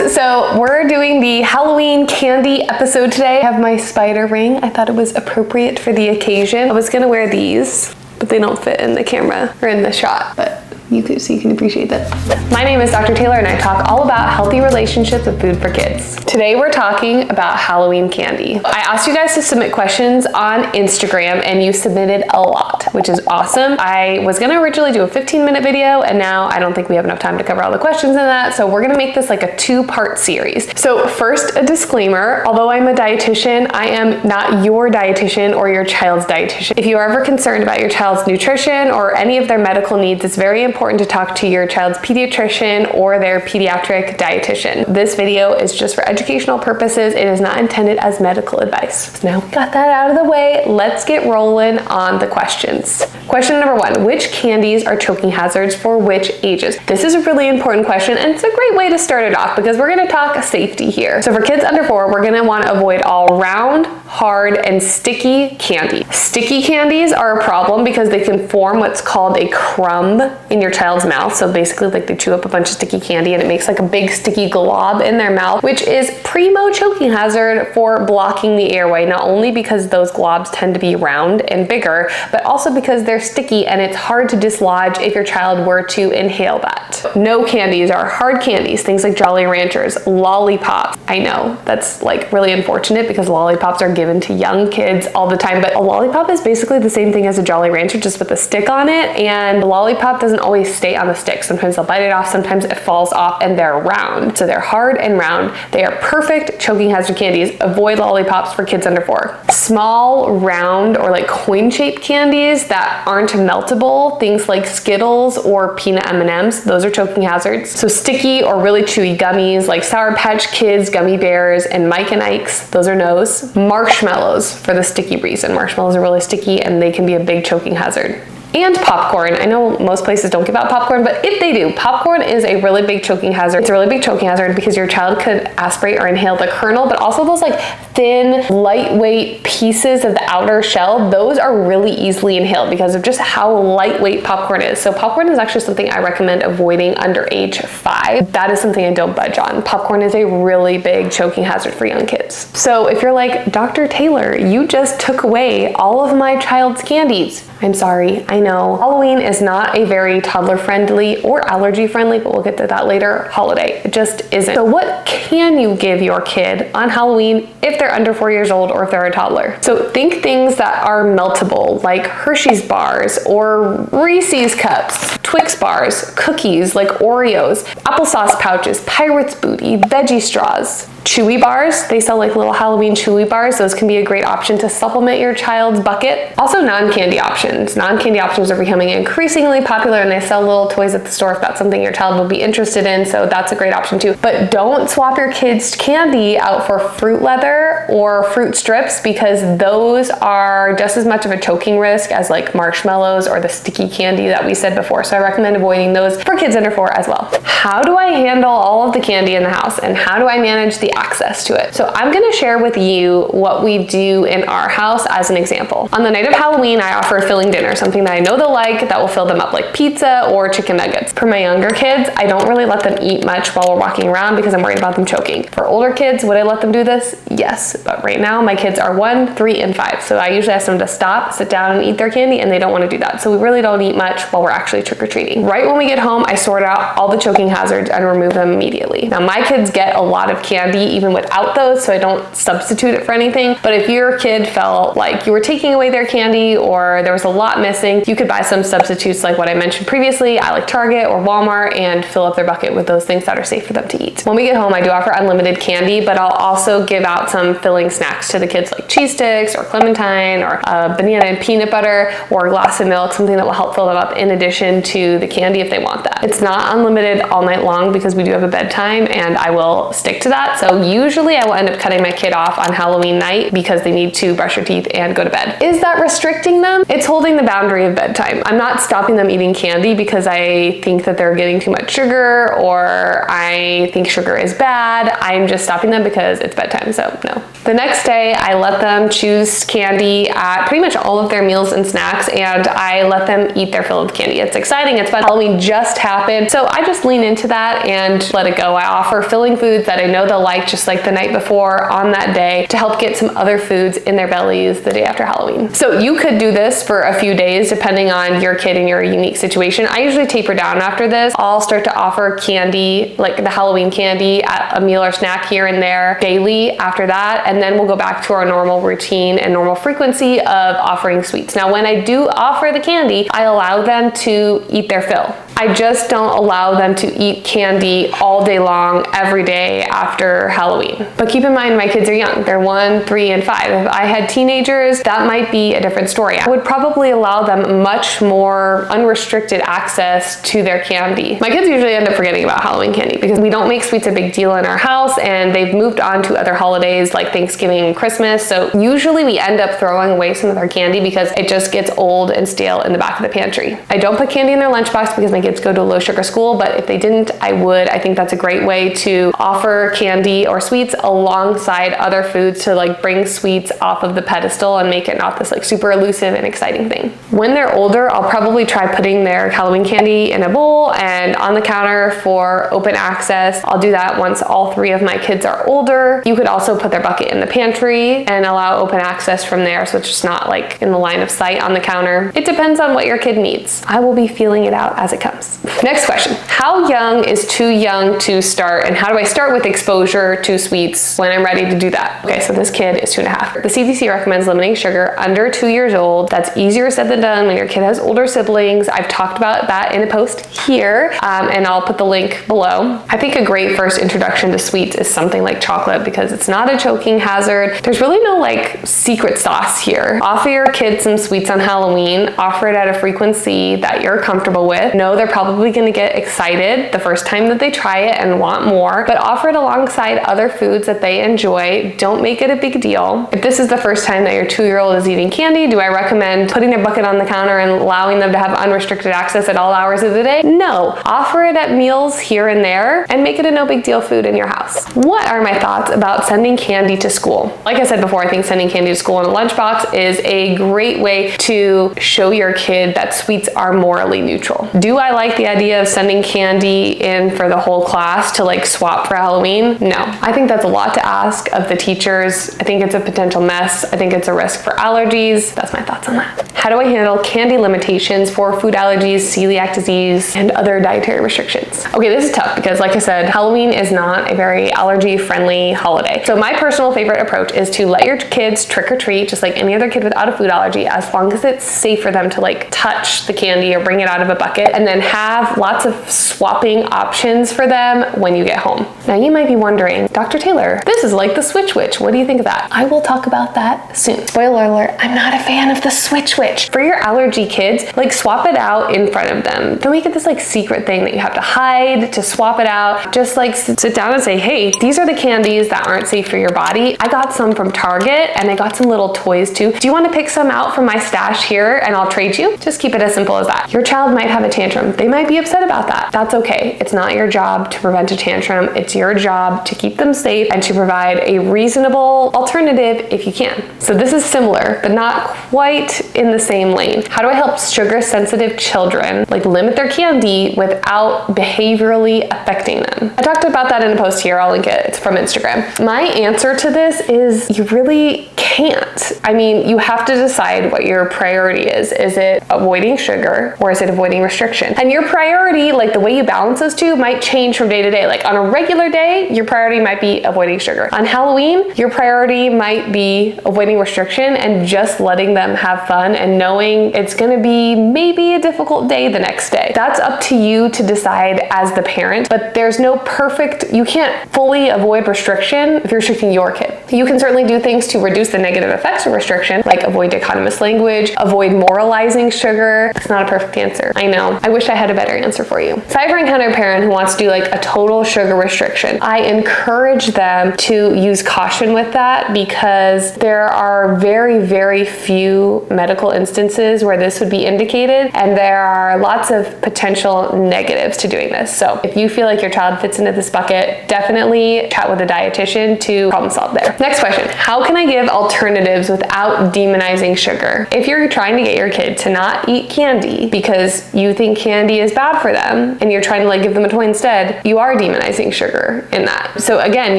guys, so we're doing the Halloween candy episode today. I have my spider ring. I thought it was appropriate for the occasion. I was gonna wear these, but they don't fit in the camera or in the shot, but you can appreciate that. My name is Dr. Taylor and I talk all about healthy relationships with food for kids. Today we're talking about Halloween candy. I asked you guys to submit questions on Instagram and you submitted a lot, which is awesome. I was gonna originally do a 15-minute video and now I don't think we have enough time to cover all the questions in that, so we're gonna make this like a 2-part series. So first, a disclaimer, although I'm a dietitian, I am not your dietitian or your child's dietitian. If you are ever concerned about your child's nutrition or any of their medical needs, it's very important to talk to your child's pediatrician or their pediatric dietitian. This video is just for educational purposes. It is not intended as medical advice. So now we got that out of the way, let's get rolling on the questions. Question number 1, which candies are choking hazards for which ages? This is a really important question and it's a great way to start it off because we're gonna talk safety here. So for kids under 4, we're gonna wanna avoid all round, hard, and sticky candy. Sticky candies are a problem because they can form what's called a crumb in your child's mouth. So basically like they chew up a bunch of sticky candy and it makes like a big sticky glob in their mouth, which is primo choking hazard for blocking the airway, not only because those globs tend to be round and bigger, but also because they're sticky and it's hard to dislodge if your child were to inhale that. No candies are hard candies, things like Jolly Ranchers, lollipops. I know that's like really unfortunate because lollipops are given to young kids all the time, but a lollipop is basically the same thing as a Jolly Rancher, just with a stick on it, and the lollipop doesn't always stay on the stick. Sometimes they'll bite it off, sometimes it falls off, and they're round. So they're hard and round. They are perfect choking hazard candies. Avoid lollipops for kids under 4. Small, round, or like coin-shaped candies that aren't meltable, things like Skittles or peanut M&Ms, those are choking hazards. So sticky or really chewy gummies like Sour Patch Kids, gummy bears, and Mike and Ike's, those are no's. Marshmallows for the sticky reason. Marshmallows are really sticky and they can be a big choking hazard. And popcorn. I know most places don't give out popcorn, but if they do, popcorn is a really big choking hazard. It's a really big choking hazard because your child could aspirate or inhale the kernel, but also those like thin, lightweight pieces of the outer shell, those are really easily inhaled because of just how lightweight popcorn is. So popcorn is actually something I recommend avoiding under age 5. That is something I don't budge on. Popcorn is a really big choking hazard for young kids. So if you're like, Dr. Taylor, you just took away all of my child's candies. I'm sorry, I know. Halloween is not a very toddler-friendly or allergy-friendly, but we'll get to that later, holiday. It just isn't. So what can you give your kid on Halloween if they're under 4 years old or if they're a toddler? So think things that are meltable, like Hershey's bars or Reese's cups, Twix bars, cookies like Oreos, applesauce pouches, Pirate's Booty, veggie straws. Chewy bars, they sell like little Halloween chewy bars. Those can be a great option to supplement your child's bucket. Also non-candy options. Non-candy options are becoming increasingly popular and they sell little toys at the store if that's something your child would be interested in, so that's a great option too. But don't swap your kids' candy out for fruit leather or fruit strips because those are just as much of a choking risk as like marshmallows or the sticky candy that we said before. So I recommend avoiding those for kids under 4 as well. How do I handle all of the candy in the house and how do I manage the access to it? So I'm gonna share with you what we do in our house as an example. On the night of Halloween, I offer a filling dinner, something that I know they'll like that will fill them up like pizza or chicken nuggets. For my younger kids, I don't really let them eat much while we're walking around because I'm worried about them choking. For older kids, would I let them do this? Yes, but right now my kids are 1, 3, and 5. So I usually ask them to stop, sit down, and eat their candy, and they don't want to do that. So we really don't eat much while we're actually trick-or-treating. Right when we get home, I sort out all the choking hazards and remove them immediately. Now my kids get a lot of candy even without those, so I don't substitute it for anything. But if your kid felt like you were taking away their candy or there was a lot missing, you could buy some substitutes like what I mentioned previously. I like Target or Walmart and fill up their bucket with those things that are safe for them to eat. When we get home, I do offer unlimited candy, but I'll also give out some filling snacks to the kids like cheese sticks or clementine or banana and peanut butter or a glass of milk, something that will help fill them up in addition to the candy if they want that. It's not unlimited all night long because we do have a bedtime and I will stick to that. So So usually I will end up cutting my kid off on Halloween night because they need to brush their teeth and go to bed. Is that restricting them? It's holding the boundary of bedtime. I'm not stopping them eating candy because I think that they're getting too much sugar or I think sugar is bad. I'm just stopping them because it's bedtime, so no. The next day, I let them choose candy at pretty much all of their meals and snacks, and I let them eat their fill of candy. It's exciting, it's fun. Halloween just happened, so I just lean into that and let it go. I offer filling foods that I know they'll like just like the night before on that day to help get some other foods in their bellies the day after Halloween. So you could do this for a few days depending on your kid and your unique situation. I usually taper down after this. I'll start to offer candy, like the Halloween candy at a meal or snack here and there daily after that, and then we'll go back to our normal routine and normal frequency of offering sweets. Now, when I do offer the candy, I allow them to eat their fill. I just don't allow them to eat candy all day long, every day after Halloween. But keep in mind, my kids are young. They're 1, 3, and 5. If I had teenagers, that might be a different story. I would probably allow them much more unrestricted access to their candy. My kids usually end up forgetting about Halloween candy because we don't make sweets a big deal in our house, and they've moved on to other holidays like Thanksgiving and Christmas. So usually we end up throwing away some of our candy because it just gets old and stale in the back of the pantry. I don't put candy in their lunchbox because my kids go to a low sugar school, but if they didn't, I would. I think that's a great way to offer candy or sweets alongside other foods to like bring sweets off of the pedestal and make it not this like super elusive and exciting thing. When they're older, I'll probably try putting their Halloween candy in a bowl and on the counter for open access. I'll do that once all 3 of my kids are older. You could also put their bucket in the pantry and allow open access from there, so it's just not like in the line of sight on the counter. It depends on what your kid needs. I will be feeling it out as it comes. Next question. How young is too young to start, and how do I start with exposure to sweets when I'm ready to do that? Okay, so this kid is 2.5. The CDC recommends limiting sugar under 2 years old. That's easier said than done when your kid has older siblings. I've talked about that in a post here, and I'll put the link below. I think a great first introduction to sweets is something like chocolate because it's not a choking hazard. There's really no like secret sauce here. Offer your kids some sweets on Halloween. Offer it at a frequency that you're comfortable with. Know they're probably going to get excited the first time that they try it and want more, but offer it alongside other foods that they enjoy. Don't make it a big deal. If this is the first time that your 2-year-old is eating candy, do I recommend putting their bucket on the counter and allowing them to have unrestricted access at all hours of the day? No. Offer it at meals here and there and make it a no big deal food in your house. What are my thoughts about sending candy to school? Like I said before, I think sending candy to school in a lunchbox is a great way to show your kid that sweets are morally neutral. Do I like the idea of sending candy in for the whole class to like swap for Halloween? No. I think that's a lot to ask of the teachers. I think it's a potential mess. I think it's a risk for allergies. That's my thoughts on that. How do I handle candy limitations for food allergies, celiac disease, and other dietary restrictions? Okay, this is tough because like I said, Halloween is not a very allergy-friendly holiday. So my personal favorite approach is to let your kids trick or treat just like any other kid without a food allergy, as long as it's safe for them to like touch the candy or bring it out of a bucket, and then have lots of swapping options for them when you get home. Now you might be wondering, Dr. Taylor, this is like the Switch Witch. What do you think of that? I will talk about that soon. Spoiler alert, I'm not a fan of the Switch Witch. For your allergy kids, like swap it out in front of them. Don't make it this like secret thing that you have to hide to swap it out. Just like sit down and say, hey, these are the candies that aren't safe for your body. I got some from Target and I got some little toys too. Do you want to pick some out from my stash here and I'll trade you? Just keep it as simple as that. Your child might have a tantrum. They might be upset about that. That's okay. It's not your job to prevent a tantrum. It's your job to keep them safe and to provide a reasonable alternative if you can. So this is similar, but not quite in the same lane. How do I help sugar sensitive children like limit their candy without behaviorally affecting them? I talked about that in a post here. I'll link it. It's from Instagram. My answer to this is you really can't. I mean, you have to decide what your priority is. Is it avoiding sugar or is it avoiding restriction? And your priority, like the way you balance those two, might change from day to day. Like on a regular day, your priority might be avoiding sugar. On Halloween, your priority might be avoiding restriction and just letting them have fun and knowing it's going to be maybe a difficult day the next day. That's up to you to decide as the parent, but there's no perfect, you can't fully avoid restriction if you're restricting your kid. You can certainly do things to reduce the negative effects expects a restriction, like avoid dichotomous language, avoid moralizing sugar. It's not a perfect answer. I know. I wish I had a better answer for you. If I ever encounter a parent who wants to do like a total sugar restriction, I encourage them to use caution with that, because there are very, very few medical instances where this would be indicated, and there are lots of potential negatives to doing this. So if you feel like your child fits into this bucket, definitely chat with a dietitian to problem solve there. Next question, how can I give alternatives without demonizing sugar? If you're trying to get your kid to not eat candy because you think candy is bad for them and you're trying to like give them a toy instead, you are demonizing sugar in that. So again,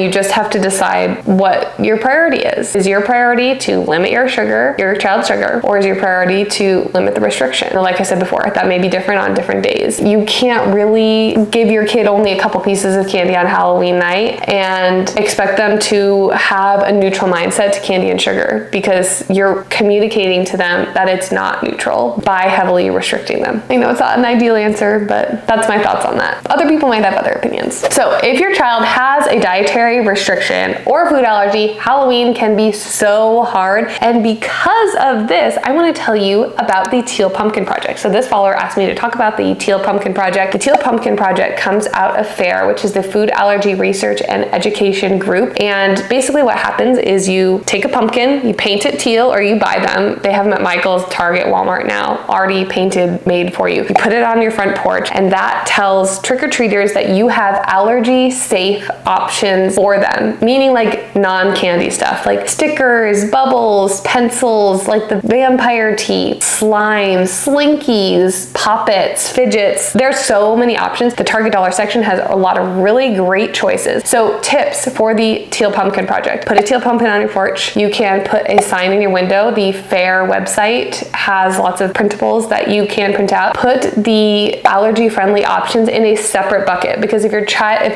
you just have to decide what your priority is. Is your priority to limit your sugar, your child's sugar, or is your priority to limit the restriction? Like I said before, that may be different on different days. You can't really give your kid only a couple pieces of candy on Halloween night and expect them to have a neutral mindset to candy and sugar, because you're communicating to them that it's not neutral by heavily restricting them. I know it's not an ideal answer, but that's my thoughts on that. Other people might have other opinions. So if your child has a dietary restriction or food allergy, Halloween can be so hard. And because of this, I want to tell you about the Teal Pumpkin Project. So this follower asked me to talk about the Teal Pumpkin Project. The Teal Pumpkin Project comes out of FAIR, which is the Food Allergy Research and Education Group. And basically what happens is you take a pumpkin, you paint it teal, or you buy them. They have them at Michael's, Target, Walmart now, already painted, made for you. You put it on your front porch, and that tells trick-or-treaters that you have allergy-safe options for them, meaning like non-candy stuff, like stickers, bubbles, pencils, like the vampire tea, slime, slinkies, poppets, fidgets. There's so many options. The Target dollar section has a lot of really great choices. So tips for the Teal Pumpkin Project. Put a teal pumpkin on your porch. You can put a sign in your window. The FAIR website has lots of printables that you can print out. Put the allergy-friendly options in a separate bucket, because if a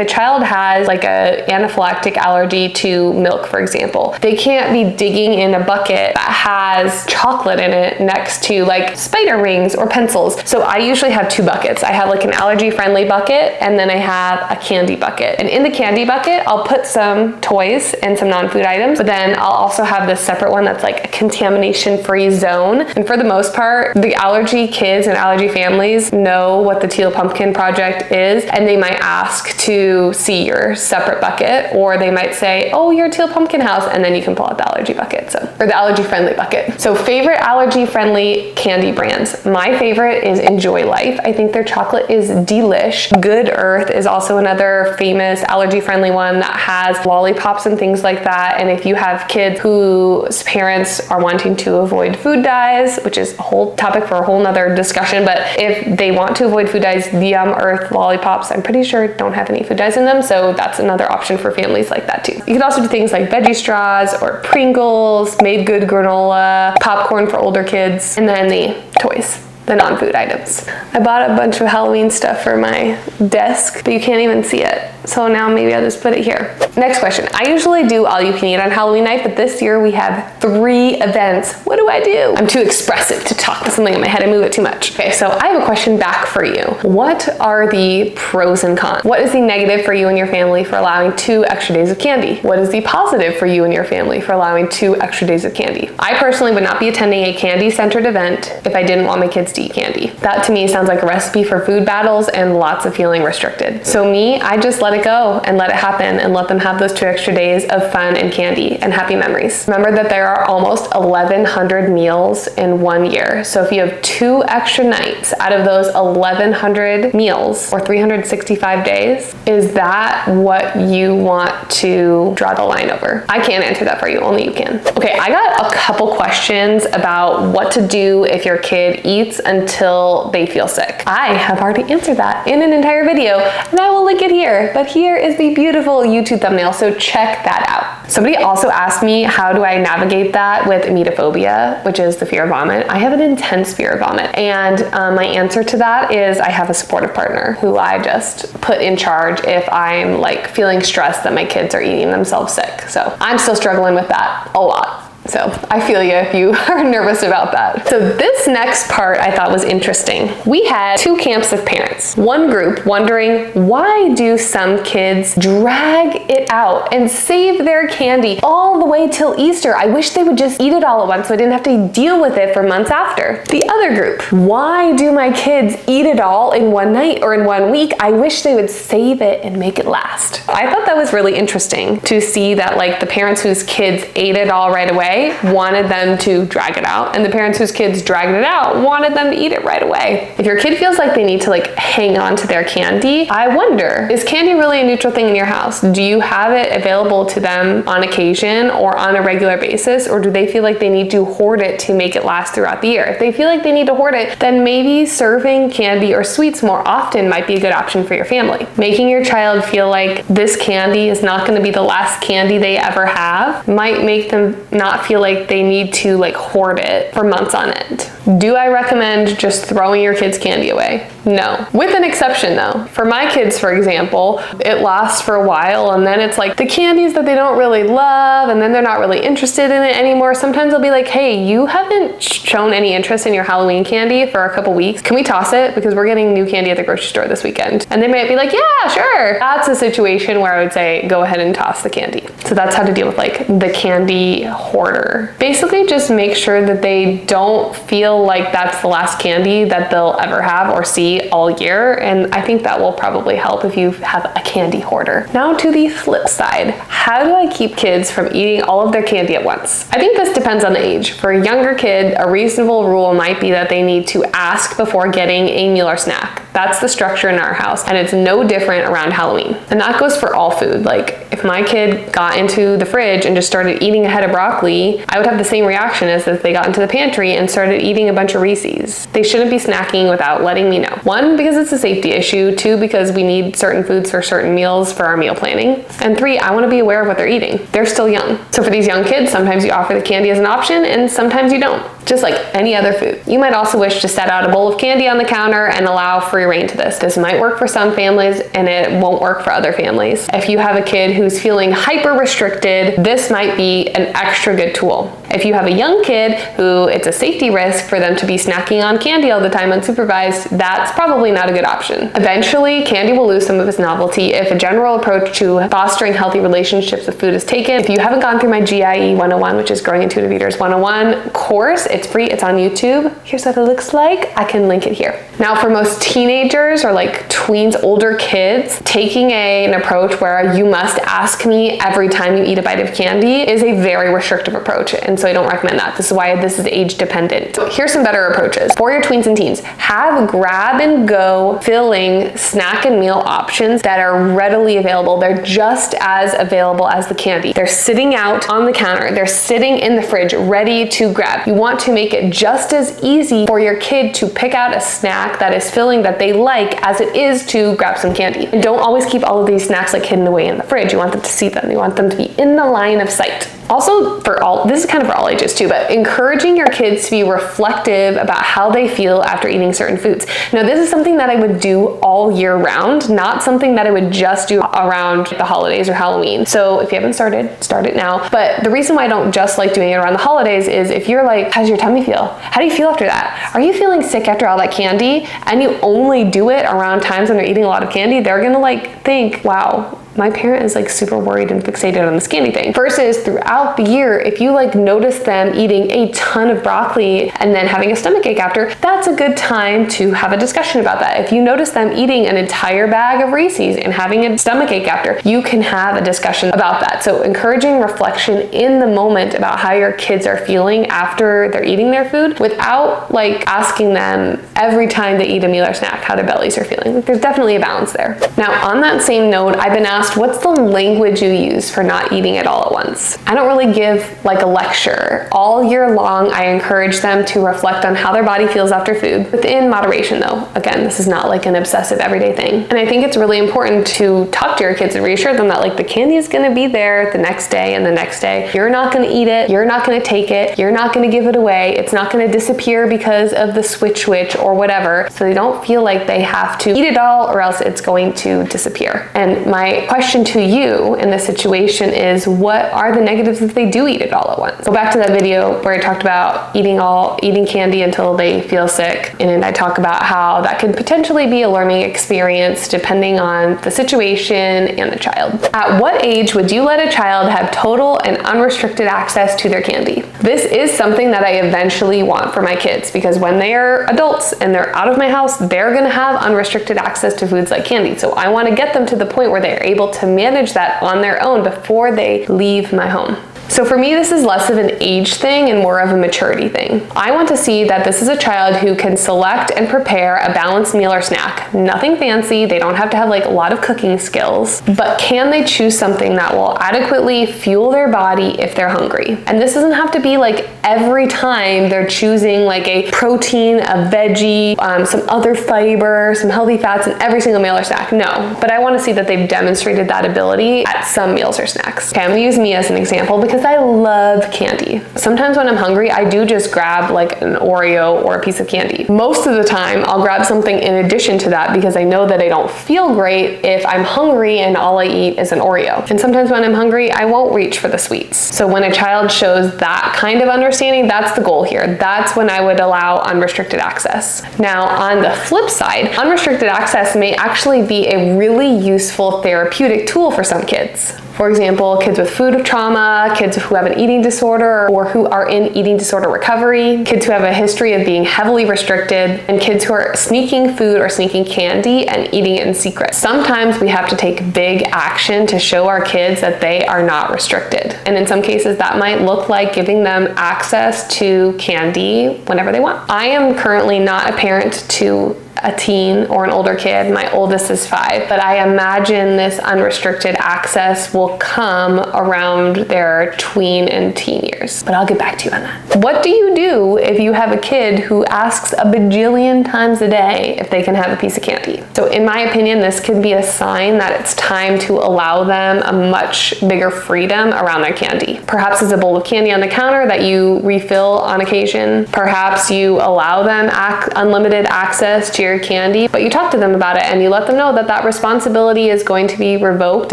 child has like a anaphylactic allergy to milk, for example, they can't be digging in a bucket that has chocolate in it next to like spider rings or pencils. So I usually have two buckets. I have like an allergy-friendly bucket, and then I have a candy bucket. And in the candy bucket, I'll put some toys and some non-food items, but then I'll also have this separate one that's like a contamination-free zone. And for the most part, the allergy kids and allergy families know what the Teal Pumpkin Project is, and they might ask to see your separate bucket, or they might say, oh, you're a Teal Pumpkin house, and then you can pull out the allergy bucket, or the allergy-friendly bucket. So favorite allergy-friendly candy brands. My favorite is Enjoy Life. I think their chocolate is delish. Good Earth is also another famous allergy-friendly one that has lollipops and things like that. And if you have kids whose parents are wanting to avoid food dyes, which is a whole topic for a whole nother discussion, but if they want to avoid food dyes, the Earth lollipops, I'm pretty sure don't have any food dyes in them, so that's another option for families like that too. You can also do things like veggie straws or Pringles, made good granola, popcorn for older kids, and then the toys, the non-food items. I bought a bunch of Halloween stuff for my desk, but you can't even see it. So now maybe I'll just put it here. Next question. I usually do all you can eat on Halloween night, but this year we have 3 events. What do I do? I'm too expressive to talk with something in my head. I move it too much. Okay, so I have a question back for you. What are the pros and cons? What is the negative for you and your family for allowing 2 extra days of candy? What is the positive for you and your family for allowing 2 extra days of candy? I personally would not be attending a candy-centered event if I didn't want my kids to eat candy. That to me sounds like a recipe for food battles and lots of feeling restricted. So me, I just let it go and let it happen and let them have those 2 extra days of fun and candy and happy memories. Remember that there are almost 1,100 meals in 1 year. So if you have 2 extra nights out of those 1,100 meals, or 365 days, is that what you want to draw the line over? I can't answer that for you, only you can. Okay, I got a couple questions about what to do if your kid eats until they feel sick. I have already answered that in an entire video, and I will link it here, but here is the beautiful YouTube thumbnail, so check that out. Somebody also asked me, how do I navigate that with emetophobia, which is the fear of vomit? I have an intense fear of vomit, and my answer to that is I have a supportive partner who I just put in charge if I'm like feeling stressed that my kids are eating themselves sick. So I'm still struggling with that a lot. So I feel you if you are nervous about that. So this next part I thought was interesting. We had two camps of parents. One group wondering, why do some kids drag it out and save their candy all the way till Easter? I wish they would just eat it all at once so I didn't have to deal with it for months after. The other group, why do my kids eat it all in one night or in 1 week? I wish they would save it and make it last. I thought that was really interesting to see that like the parents whose kids ate it all right away wanted them to drag it out, and the parents whose kids dragged it out wanted them to eat it right away. If your kid feels like they need to like hang on to their candy, I wonder, is candy really a neutral thing in your house? Do you have it available to them on occasion or on a regular basis, or do they feel like they need to hoard it to make it last throughout the year? If they feel like they need to hoard it, then maybe serving candy or sweets more often might be a good option for your family. Making your child feel like this candy is not going to be the last candy they ever have might make them not feel like they need to like hoard it for months on end. Do I recommend just throwing your kids' candy away? No. With an exception though. For my kids, for example, it lasts for a while and then it's like the candies that they don't really love and then they're not really interested in it anymore. Sometimes I'll be like, hey, you haven't shown any interest in your Halloween candy for a couple weeks. Can we toss it? Because we're getting new candy at the grocery store this weekend. And they might be like, yeah, sure. That's a situation where I would say, go ahead and toss the candy. So that's how to deal with like the candy hoarder. Basically just make sure that they don't feel like that's the last candy that they'll ever have or see all year. And I think that will probably help if you have a candy hoarder. Now to the flip side, how do I keep kids from eating all of their candy at once? I think this depends on the age. For a younger kid, a reasonable rule might be that they need to ask before getting a meal or snack. That's the structure in our house, and it's no different around Halloween. And that goes for all food. Like if my kid got into the fridge and just started eating a head of broccoli, I would have the same reaction as if they got into the pantry and started eating a bunch of Reese's. They shouldn't be snacking without letting me know. 1, because it's a safety issue. 2, because we need certain foods for certain meals for our meal planning. And 3, I want to be aware of what they're eating. They're still young. So for these young kids, sometimes you offer the candy as an option and sometimes you don't. Just like any other food. You might also wish to set out a bowl of candy on the counter and allow free reign to this. This might work for some families and it won't work for other families. If you have a kid who's feeling hyper restricted, this might be an extra good tool. If you have a young kid who it's a safety risk for them to be snacking on candy all the time unsupervised, that's probably not a good option. Eventually, candy will lose some of its novelty if a general approach to fostering healthy relationships with food is taken. If you haven't gone through my GIE 101, which is Growing Intuitive Eaters 101 course, it's free, it's on YouTube. Here's what it looks like. I can link it here. Now for most teenagers or like tweens, older kids, taking an approach where you must ask me every time you eat a bite of candy is a very restrictive approach. And so I don't recommend that. This is why this is age dependent. So here's some better approaches. For your tweens and teens, have grab and go filling snack and meal options that are readily available. They're just as available as the candy. They're sitting out on the counter. They're sitting in the fridge ready to grab. You want to make it just as easy for your kid to pick out a snack that is filling that they like as it is to grab some candy. And don't always keep all of these snacks like hidden away in the fridge. You want them to see them. You want them to be in the line of sight. Also, this is kind of for all ages too, but encouraging your kids to be reflective about how they feel after eating certain foods. Now, this is something that I would do all year round, not something that I would just do around the holidays or Halloween. So if you haven't started, start it now. But the reason why I don't just like doing it around the holidays is if you're like, how's your tummy feel? How do you feel after that? Are you feeling sick after all that candy? And you only do it around times when they're eating a lot of candy, they're gonna like think, wow, my parent is like super worried and fixated on this candy thing. Versus throughout the year, if you like notice them eating a ton of broccoli and then having a stomach ache after, that's a good time to have a discussion about that. If you notice them eating an entire bag of Reese's and having a stomach ache after, you can have a discussion about that. So encouraging reflection in the moment about how your kids are feeling after they're eating their food without like asking them every time they eat a meal or snack how their bellies are feeling. There's definitely a balance there. Now, on that same note, I've been asked, what's the language you use for not eating it all at once? I don't really give like a lecture. All year long, I encourage them to reflect on how their body feels after food, within moderation though. Again, this is not like an obsessive everyday thing. And I think it's really important to talk to your kids and reassure them that like the candy is gonna be there the next day and the next day. You're not gonna eat it, you're not gonna take it, you're not gonna give it away, it's not gonna disappear because of the switch or whatever. So they don't feel like they have to eat it all or else it's going to disappear. And my question to you in this situation is, what are the negatives if they do eat it all at once? Go back to that video where I talked about eating candy until they feel sick, and I talk about how that could potentially be a learning experience depending on the situation and the child. At what age would you let a child have total and unrestricted access to their candy? This is something that I eventually want for my kids, because when they are adults and they're out of my house, they're gonna have unrestricted access to foods like candy. So I wanna get them to the point where they're able to manage that on their own before they leave my home. So for me, this is less of an age thing and more of a maturity thing. I want to see that this is a child who can select and prepare a balanced meal or snack. Nothing fancy, they don't have to have like a lot of cooking skills, but can they choose something that will adequately fuel their body if they're hungry? And this doesn't have to be like every time they're choosing like a protein, a veggie, some other fiber, some healthy fats in every single meal or snack. No, but I want to see that they've demonstrated that ability at some meals or snacks. Okay, I'm gonna use me as an example because I love candy. Sometimes when I'm hungry, I do just grab like an Oreo or a piece of candy. Most of the time, I'll grab something in addition to that because I know that I don't feel great if I'm hungry and all I eat is an Oreo. And sometimes when I'm hungry, I won't reach for the sweets. So when a child shows that kind of understanding, that's the goal here. That's when I would allow unrestricted access. Now, on the flip side, unrestricted access may actually be a really useful therapeutic tool for some kids. For example, kids with food trauma, kids who have an eating disorder or who are in eating disorder recovery, kids who have a history of being heavily restricted, and kids who are sneaking food or sneaking candy and eating it in secret. Sometimes we have to take big action to show our kids that they are not restricted. And in some cases, that might look like giving them access to candy whenever they want. I am currently not a parent to a teen or an older kid. My oldest is 5, but I imagine this unrestricted access will come around their tween and teen years. But I'll get back to you on that. What do you do if you have a kid who asks a bajillion times a day if they can have a piece of candy? So in my opinion, this could be a sign that it's time to allow them a much bigger freedom around their candy. Perhaps it's a bowl of candy on the counter that you refill on occasion. Perhaps you allow them unlimited access to your candy, but you talk to them about it and you let them know that that responsibility is going to be revoked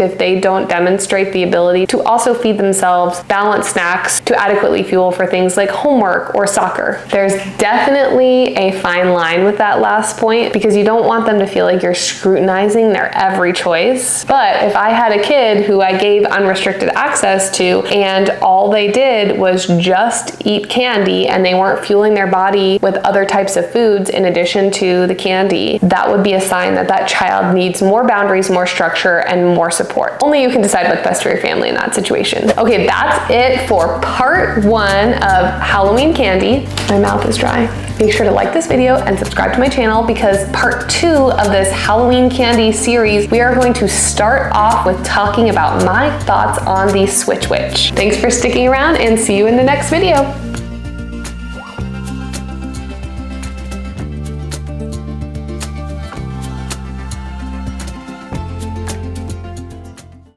if they don't demonstrate the ability to also feed themselves balanced snacks to adequately fuel for things like homework or soccer. There's definitely a fine line with that last point because you don't want them to feel like you're scrutinizing their every choice. But if I had a kid who I gave unrestricted access to and all they did was just eat candy and they weren't fueling their body with other types of foods in addition to the candy, that would be a sign that that child needs more boundaries, more structure, and more support. Only you can decide what's best for your family in that situation. Okay, that's it for part 1 of Halloween candy. My mouth is dry. Make sure to like this video and subscribe to my channel because part 2 of this Halloween candy series, we are going to start off with talking about my thoughts on the Switch Witch. Thanks for sticking around and see you in the next video.